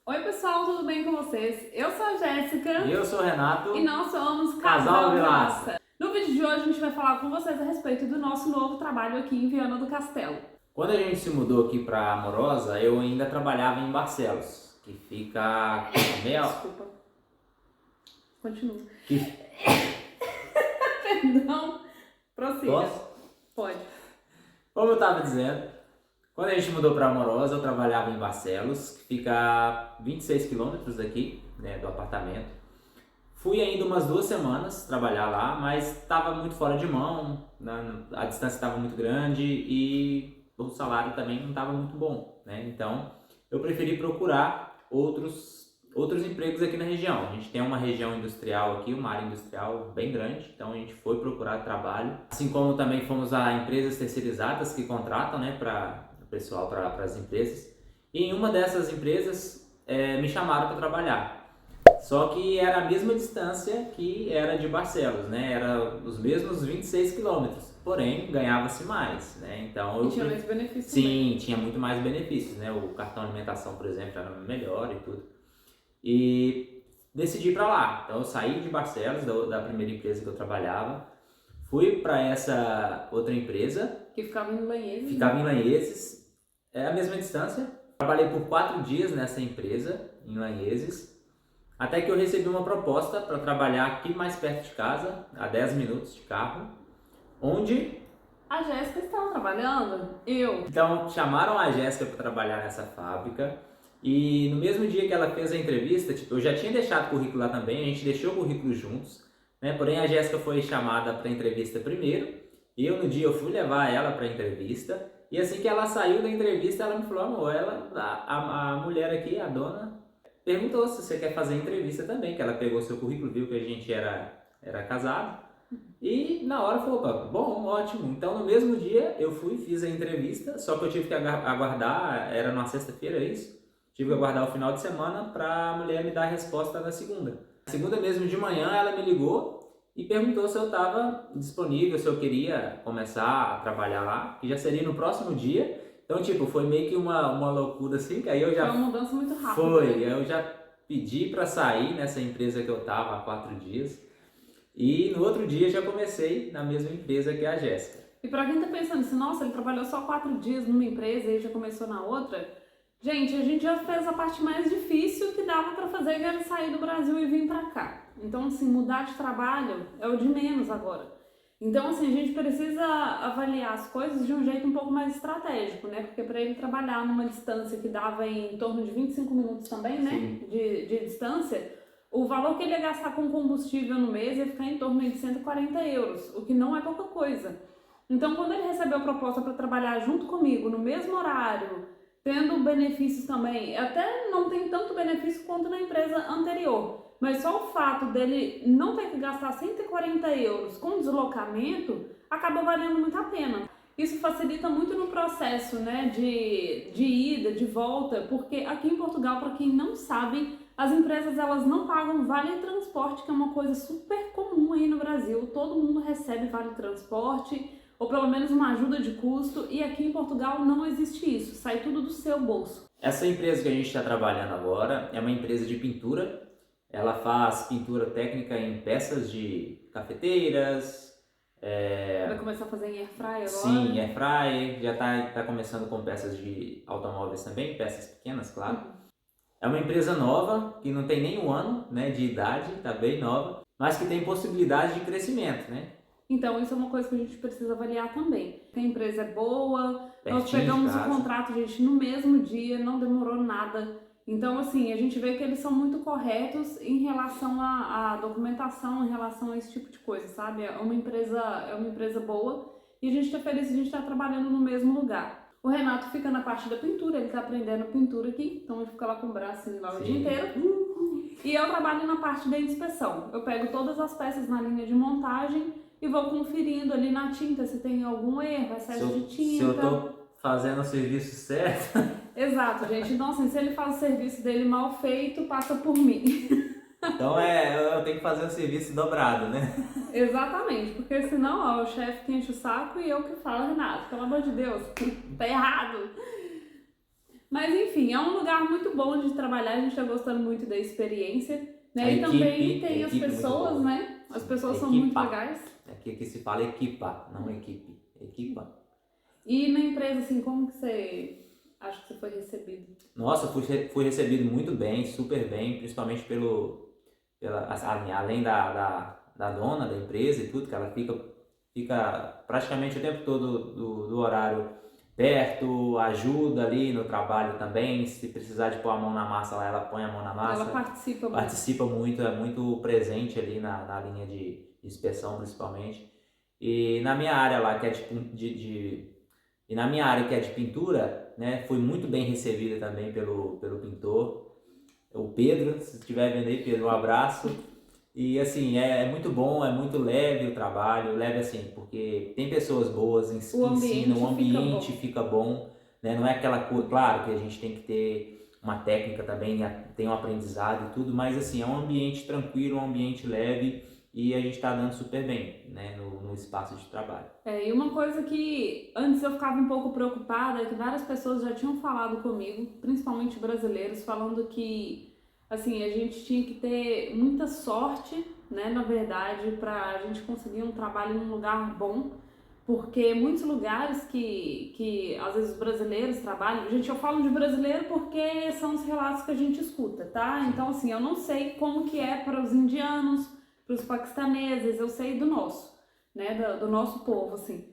Oi pessoal, tudo bem com vocês? Eu sou a Jéssica. E eu sou o Renato. E nós somos Casal Vilaça. No vídeo de hoje a gente vai falar com vocês a respeito do nosso novo trabalho aqui em Viana do Castelo. Quando a gente se mudou aqui para Amorosa, eu ainda trabalhava em Barcelos, que fica meia... Desculpa. Continua. Que... Perdão. Prossiga. Posso? Pode. Como eu estava dizendo, quando a gente mudou para Amorosa, eu trabalhava em Barcelos, que fica a 26 quilômetros daqui, né, do apartamento. Fui ainda umas 2 semanas trabalhar lá, mas estava muito fora de mão, a distância estava muito grande e o salário também não estava muito bom, né? Então, eu preferi procurar outros empregos aqui na região. A gente tem uma região industrial aqui, uma área industrial bem grande, então a gente foi procurar trabalho. Assim como também fomos a empresas terceirizadas que contratam, né, para o pessoal, para as empresas. E em uma dessas empresas me chamaram para trabalhar. Só que era a mesma distância que era de Barcelos, né? Era os mesmos 26 quilômetros, porém ganhava-se mais, né? Então, E tinha mais benefícios. Sim, também. tinha muito mais benefícios, né? O cartão de alimentação, por exemplo, era melhor e tudo. E decidi ir para lá. Então eu saí de Barcelos, da primeira empresa que eu trabalhava, fui para essa outra empresa. Que ficava em Lanheses. Ficava em Lanheses, é a mesma distância. Trabalhei por 4 dias nessa empresa, em Lanheses, até que eu recebi uma proposta para trabalhar aqui mais perto de casa, a 10 minutos de carro, onde... A Jéssica estava trabalhando? Eu. Então chamaram a Jéssica para trabalhar nessa fábrica. E no mesmo dia que ela fez a entrevista, tipo, eu já tinha deixado o currículo lá também, a gente deixou o currículo juntos, né? Porém a Jéssica foi chamada para a entrevista primeiro, e eu no dia eu fui levar ela para a entrevista, e assim que ela saiu da entrevista, ela me falou, amor, a mulher aqui, a dona, perguntou se você quer fazer entrevista também, que ela pegou seu currículo, viu que a gente era casado, e na hora falou, opa, bom, ótimo. Então no mesmo dia eu fui, fiz a entrevista, só que eu tive que aguardar, era numa sexta-feira isso, tive que aguardar o final de semana para a mulher me dar a resposta na segunda. Na segunda mesmo de manhã ela me ligou e perguntou se eu estava disponível, se eu queria começar a trabalhar lá, que já seria no próximo dia. Então, tipo, foi meio que uma loucura assim, que aí eu já... Foi uma mudança muito rápida. Foi, eu já pedi para sair nessa empresa que eu estava há 4 dias. E no outro dia já comecei na mesma empresa que a Jéssica. E para quem tá pensando assim, nossa, ele trabalhou só 4 dias numa empresa e já começou na outra... Gente, a gente já fez a parte mais difícil que dava para fazer, que era sair do Brasil e vir para cá. Então, assim, mudar de trabalho é o de menos agora. Então, assim, a gente precisa avaliar as coisas de um jeito um pouco mais estratégico, né? Porque para ele trabalhar numa distância que dava em torno de 25 minutos também, né? De distância, o valor que ele ia gastar com combustível no mês ia ficar em torno de 140 euros, o que não é pouca coisa. Então, quando ele recebeu a proposta para trabalhar junto comigo, no mesmo horário, tendo benefícios também, até não tem tanto benefício quanto na empresa anterior, mas só o fato dele não ter que gastar 140 euros com deslocamento acaba valendo muito a pena. Isso facilita muito no processo, né, de ida, de volta, porque aqui em Portugal, para quem não sabe, as empresas elas não pagam vale transporte, que é uma coisa super comum aí no Brasil. Todo mundo recebe vale transporte, ou pelo menos uma ajuda de custo, e aqui em Portugal não existe isso, sai tudo do seu bolso. Essa empresa que a gente está trabalhando agora é uma empresa de pintura, ela faz pintura técnica em peças de cafeteiras. Vai começar a fazer em air fryer agora? Sim, air fryer, já tá começando com peças de automóveis também, peças pequenas, claro. É uma empresa nova, que não tem nem 1 ano, né, de idade, tá bem nova, mas que tem possibilidade de crescimento, né? Então, isso é uma coisa que a gente precisa avaliar também. A empresa é boa, nós Pertinho pegamos de o casa. contrato, gente, no mesmo dia, não demorou nada. Então, assim, a gente vê que eles são muito corretos em relação à documentação, em relação a esse tipo de coisa, sabe? É uma empresa boa e a gente tá feliz de a gente estar trabalhando no mesmo lugar. O Renato fica na parte da pintura, ele tá aprendendo pintura aqui, então ele fica lá com o braço lá o dia inteiro. E eu trabalho na parte da inspeção. Eu pego todas as peças na linha de montagem e vou conferindo ali na tinta se tem algum erro, excesso de tinta. Se eu tô fazendo o serviço certo... Exato, gente. Então, assim, se ele faz o serviço dele mal feito, passa por mim. Então eu tenho que fazer o serviço dobrado, né? Exatamente, porque senão, ó, o chefe que enche o saco e eu que falo, Renato, pelo amor de Deus, tá errado. Mas enfim, é um lugar muito bom de trabalhar, a gente tá gostando muito da experiência, né? A E também equipe, a tem as equipe é muito pessoas, boa. né? As pessoas são muito Equipa. legais. Aqui se fala equipa, não equipe. Equipa. E na empresa, assim, como que você acha que você foi recebido? Nossa, fui recebido muito bem, super bem, principalmente além da dona da empresa e tudo, que ela fica praticamente o tempo todo do horário perto, ajuda ali no trabalho também. Se precisar de pôr a mão na massa lá, ela põe a mão na massa. Ela participa muito. Participa muito, é muito presente ali na linha de inspeção, principalmente. E na minha área lá, que é e na minha área que é de pintura, né, fui muito bem recebida também pelo pintor, o Pedro. Se estiver vendo aí, Pedro, um abraço. E assim, é muito bom, é muito leve o trabalho, leve assim, porque tem pessoas boas, O ambiente ensinam, o ambiente fica fica bom, né? Não é aquela coisa, claro que a gente tem que ter uma técnica também, tem um aprendizado e tudo, mas assim, é um ambiente tranquilo, um ambiente leve e a gente está dando super bem, né, no espaço de trabalho. E uma coisa que antes eu ficava um pouco preocupada é que várias pessoas já tinham falado comigo, principalmente brasileiros, falando que assim, a gente tinha que ter muita sorte, né, na verdade, pra gente conseguir um trabalho num lugar bom, porque muitos lugares que às vezes os brasileiros trabalham, gente, eu falo de brasileiro porque são os relatos que a gente escuta, tá? Então, assim, eu não sei como que é para os indianos, para os paquistaneses, eu sei do nosso, né, do nosso povo, assim.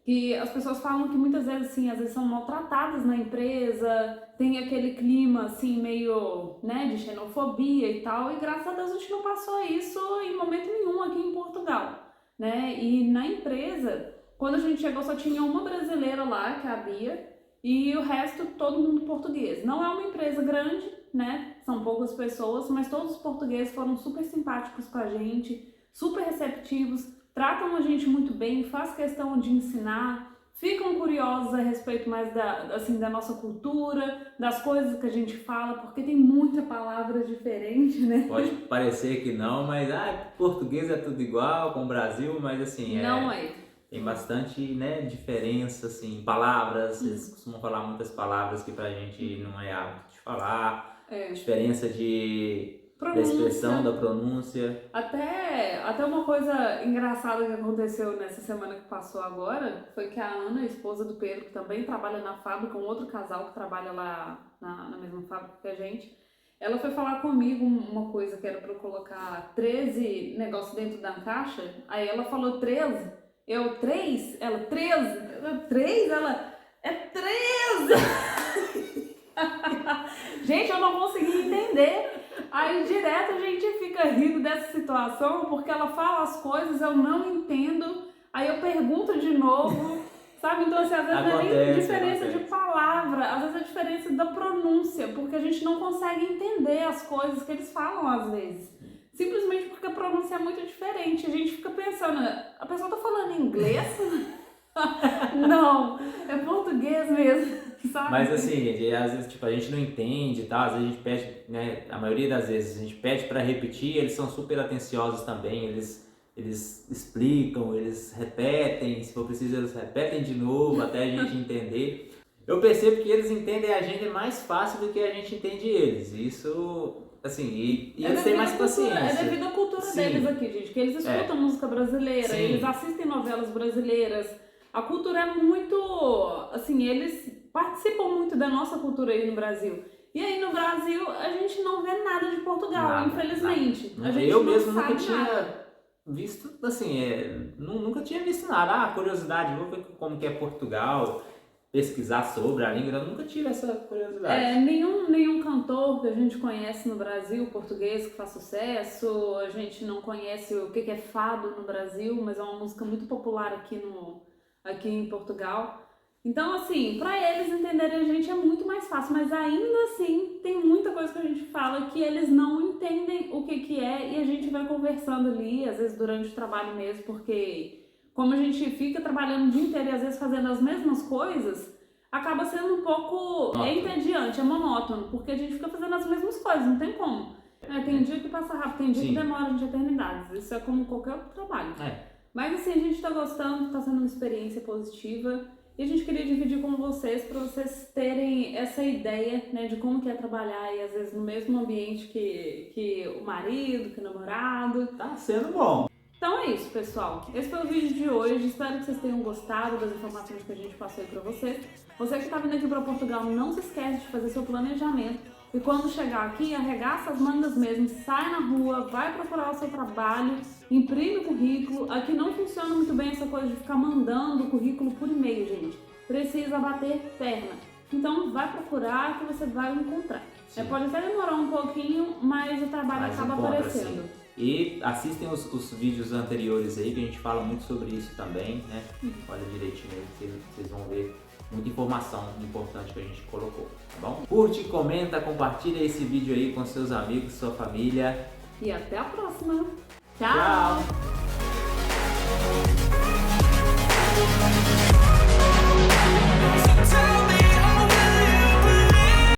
Que as pessoas falam que muitas vezes, assim, às vezes são maltratadas na empresa, tem aquele clima, assim, meio, né, de xenofobia e tal, e graças a Deus a gente não passou isso em momento nenhum aqui em Portugal, né, e na empresa, quando a gente chegou só tinha uma brasileira lá, que é a Bia, e o resto todo mundo português. Não é uma empresa grande, né, são poucas pessoas, mas todos os portugueses foram super simpáticos com a gente, super receptivos, tratam a gente muito bem, faz questão de ensinar, ficam curiosos a respeito mais da nossa cultura, das coisas que a gente fala, porque tem muita palavra diferente, né? Pode parecer que não, mas português é tudo igual com o Brasil, mas assim, não é. Tem bastante, né, diferença, assim, palavras, eles costumam falar muitas palavras que pra gente não é hábito de falar, diferença da expressão, da pronúncia. Até uma coisa engraçada que aconteceu nessa semana que passou agora, foi que a Ana, a esposa do Pedro, que também trabalha na fábrica, um outro casal que trabalha lá na mesma fábrica que a gente, ela foi falar comigo uma coisa que era pra eu colocar 13 negócios dentro da caixa, aí ela falou 13, eu 3, ela 13, 3, ela é 13! Gente, eu não consegui entender. Aí direto a gente fica rindo dessa situação porque ela fala as coisas, eu não entendo, aí eu pergunto de novo, sabe? Então assim, às vezes não é nem diferença de palavra, às vezes é diferença da pronúncia, porque a gente não consegue entender as coisas que eles falam às vezes. Simplesmente porque a pronúncia é muito diferente. A gente fica pensando, a pessoa tá falando inglês? Não, é português mesmo, sabe? Mas assim, às vezes tipo, a gente não entende e tal, às vezes a gente pede, né, a maioria das vezes a gente pede para repetir, eles são super atenciosos também, eles explicam, eles repetem, se for preciso eles repetem de novo até a gente entender. Eu percebo que eles entendem a gente mais fácil do que a gente entende eles, isso... Assim, e eles têm mais paciência. É devido à cultura deles aqui, gente, que eles escutam música brasileira, eles assistem novelas brasileiras. A cultura é muito, assim, eles participam muito da nossa cultura aí no Brasil. E aí no Brasil a gente não vê nada de Portugal, infelizmente. Nada. A gente eu não mesmo sabe nunca tinha nada. visto, assim, nunca tinha visto nada. Curiosidade, vou ver como que é Portugal, pesquisar sobre a língua, eu nunca tive essa curiosidade. Nenhum cantor que a gente conhece no Brasil, português, que faz sucesso, a gente não conhece o que é fado no Brasil, mas é uma música muito popular aqui em Portugal. Então, assim, para eles entenderem a gente é muito mais fácil, mas ainda assim tem muita coisa que a gente fala que eles não entendem o que é e a gente vai conversando ali, às vezes durante o trabalho mesmo, porque como a gente fica trabalhando o dia inteiro e às vezes fazendo as mesmas coisas, acaba sendo um pouco entediante, é monótono, porque a gente fica fazendo as mesmas coisas, não tem como. Tem dia que passa rápido, tem dia que demora de eternidades, isso é como qualquer outro trabalho. Mas assim, a gente tá gostando, tá sendo uma experiência positiva E a gente queria dividir com vocês, para vocês terem essa ideia, né, de como que é trabalhar e às vezes no mesmo ambiente que o marido, que o namorado. Tá sendo bom. Então é isso, pessoal. Esse foi o vídeo de hoje. Espero que vocês tenham gostado das informações que a gente passou aí pra vocês. Você que está vindo aqui para Portugal, não se esquece de fazer seu planejamento. E quando chegar aqui, arregaça as mangas mesmo, sai na rua, vai procurar o seu trabalho, imprime o currículo. Aqui não funciona muito bem essa coisa de ficar mandando o currículo por e-mail, gente. Precisa bater perna. Então vai procurar que você vai encontrar. Pode até demorar um pouquinho, mas o trabalho acaba aparecendo. Sim. E assistem os vídeos anteriores aí, que a gente fala muito sobre isso também, né? Olha direitinho aí, que vocês vão ver muita informação importante que a gente colocou, tá bom? Curte, comenta, compartilha esse vídeo aí com seus amigos, sua família. E até a próxima. Tchau! Tchau.